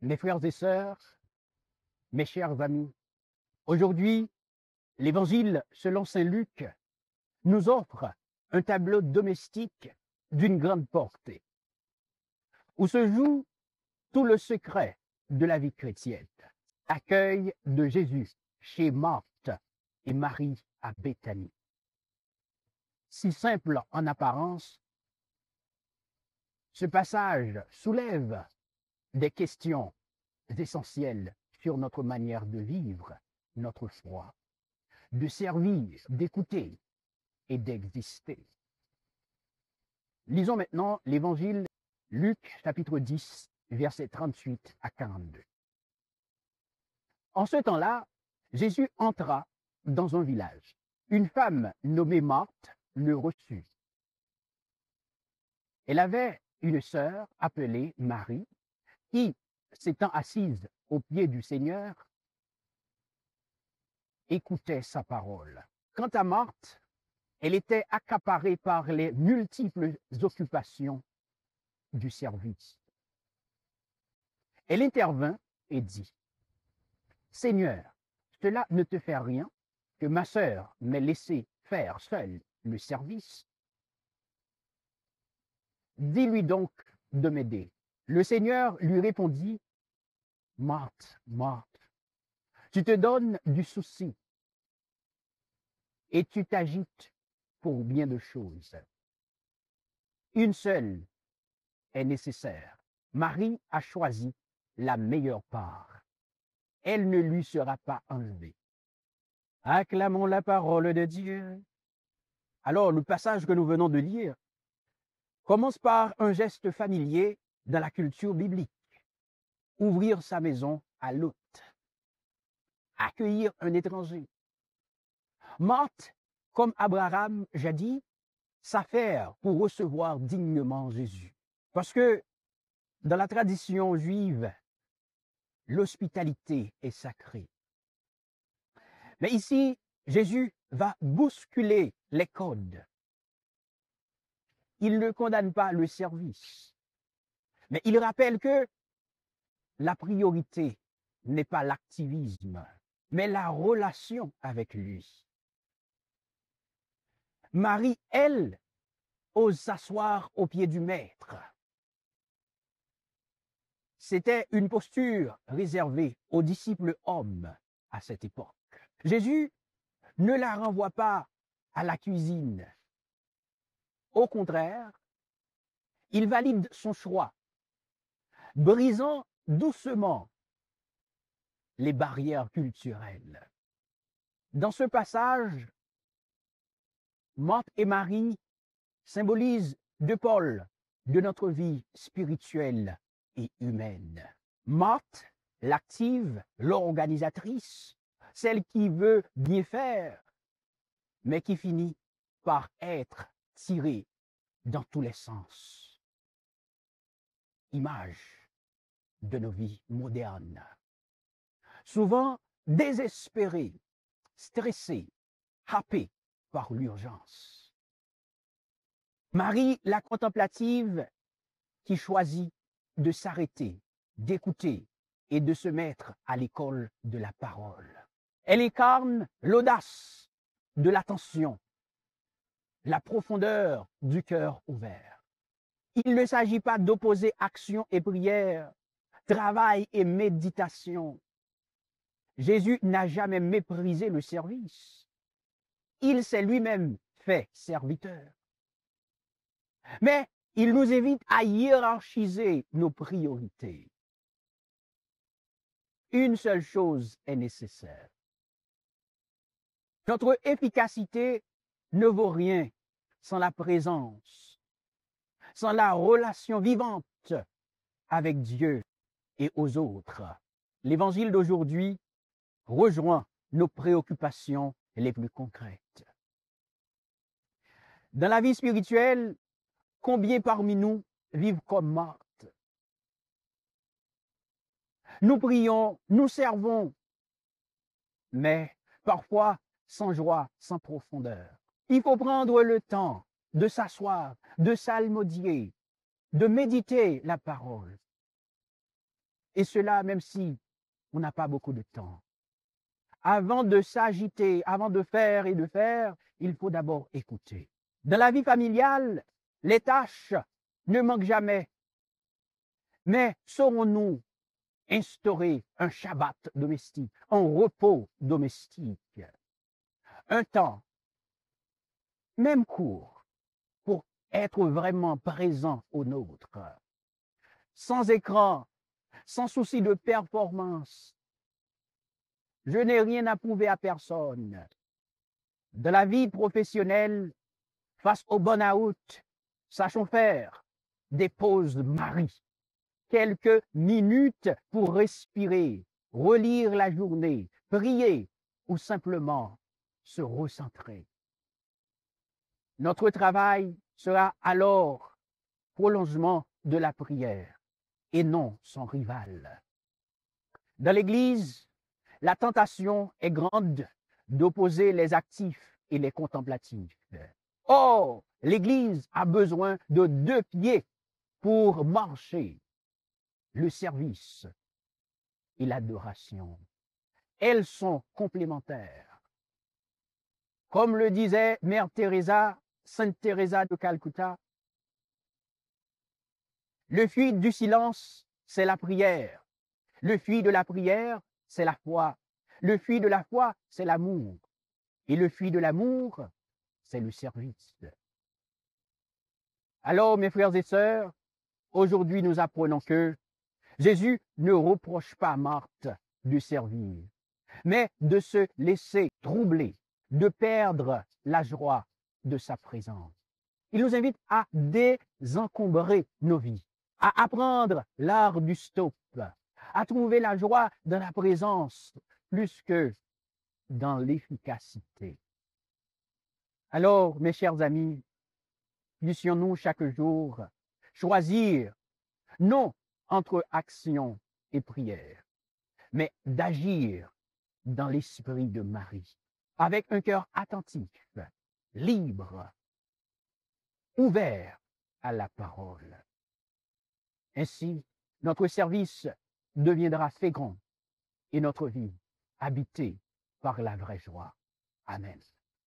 Mes frères et sœurs, mes chers amis, aujourd'hui, l'Évangile selon saint Luc nous offre un tableau domestique d'une grande portée, où se joue tout le secret de la vie chrétienne. Accueil de Jésus chez Marthe et Marie à Béthanie. Si simple en apparence, ce passage soulève des questions essentielles sur notre manière de vivre notre foi, de servir, d'écouter et d'exister. Lisons maintenant l'Évangile Luc chapitre 10, versets 38 à 42. En ce temps-là, Jésus entra dans un village. Une femme nommée Marthe le reçut. Elle avait une sœur appelée Marie qui, s'étant assise aux pieds du Seigneur, écoutait sa parole. Quant à Marthe, elle était accaparée par les multiples occupations du service. Elle intervint et dit, « Seigneur, cela ne te fait rien que ma sœur m'ait laissé faire seule le service. Dis-lui donc de m'aider. » Le Seigneur lui répondit, « Marthe, Marthe, tu te donnes du souci et tu t'agites pour bien de choses. Une seule est nécessaire. Marie a choisi la meilleure part. Elle ne lui sera pas enlevée. » Acclamons la parole de Dieu. Alors, le passage que nous venons de lire commence par un geste familier dans la culture biblique. Ouvrir sa maison à l'hôte. Accueillir un étranger. Marthe, comme Abraham jadis, s'affaire pour recevoir dignement Jésus. Parce que dans la tradition juive, l'hospitalité est sacrée. Mais ici, Jésus va bousculer les codes. Il ne condamne pas le service, mais il rappelle que la priorité n'est pas l'activisme, mais la relation avec lui. Marie, elle, ose s'asseoir aux pieds du Maître. C'était une posture réservée aux disciples hommes à cette époque. Jésus ne la renvoie pas à la cuisine. Au contraire, il valide son choix, brisant doucement les barrières culturelles. Dans ce passage, Marthe et Marie symbolisent deux pôles de notre vie spirituelle et humaine. Marthe, l'active, l'organisatrice, celle qui veut bien faire, mais qui finit par être tirée dans tous les sens. Image de nos vies modernes. Souvent désespérées, stressées, happées par l'urgence. Marie, la contemplative, qui choisit de s'arrêter, d'écouter et de se mettre à l'école de la parole. Elle incarne l'audace de l'attention, la profondeur du cœur ouvert. Il ne s'agit pas d'opposer action et prière, travail et méditation. Jésus n'a jamais méprisé le service. Il s'est lui-même fait serviteur. Mais il nous invite à hiérarchiser nos priorités. Une seule chose est nécessaire. Notre efficacité ne vaut rien sans la présence, sans la relation vivante avec Dieu et aux autres. L'évangile d'aujourd'hui rejoint nos préoccupations les plus concrètes. Dans la vie spirituelle, combien parmi nous vivent comme Marthe? Nous prions, nous servons, mais parfois sans joie, sans profondeur. Il faut prendre le temps de s'asseoir, de psalmodier, de méditer la parole. Et cela, même si on n'a pas beaucoup de temps. Avant de s'agiter, avant de faire et de faire, il faut d'abord écouter. Dans la vie familiale, les tâches ne manquent jamais. Mais saurons-nous instaurer un Shabbat domestique, un repos domestique, un temps, même court, pour être vraiment présent au nôtre, sans écran, sans souci de performance. Je n'ai rien à prouver à personne. De la vie professionnelle, face au burn-out, sachons faire des pauses Marie. Quelques minutes pour respirer, relire la journée, prier ou simplement se recentrer. Notre travail sera alors prolongement de la prière et non son rival. Dans l'Église, la tentation est grande d'opposer les actifs et les contemplatifs. Or, l'Église a besoin de 2 pieds pour marcher. Le service et l'adoration. Elles sont complémentaires. Comme le disait Mère Teresa, Sainte Teresa de Calcutta, le fruit du silence, c'est la prière. Le fruit de la prière, c'est la foi. Le fruit de la foi, c'est l'amour. Et le fruit de l'amour, c'est le service. Alors, mes frères et sœurs, aujourd'hui nous apprenons que Jésus ne reproche pas à Marthe de servir, mais de se laisser troubler, de perdre la joie de sa présence. Il nous invite à désencombrer nos vies, à apprendre l'art du stop, à trouver la joie dans la présence plus que dans l'efficacité. Alors, mes chers amis, puissions-nous chaque jour choisir non entre action et prière, mais d'agir dans l'esprit de Marie, avec un cœur attentif, libre, ouvert à la parole. Ainsi, notre service deviendra fécond et notre vie habitée par la vraie joie. Amen.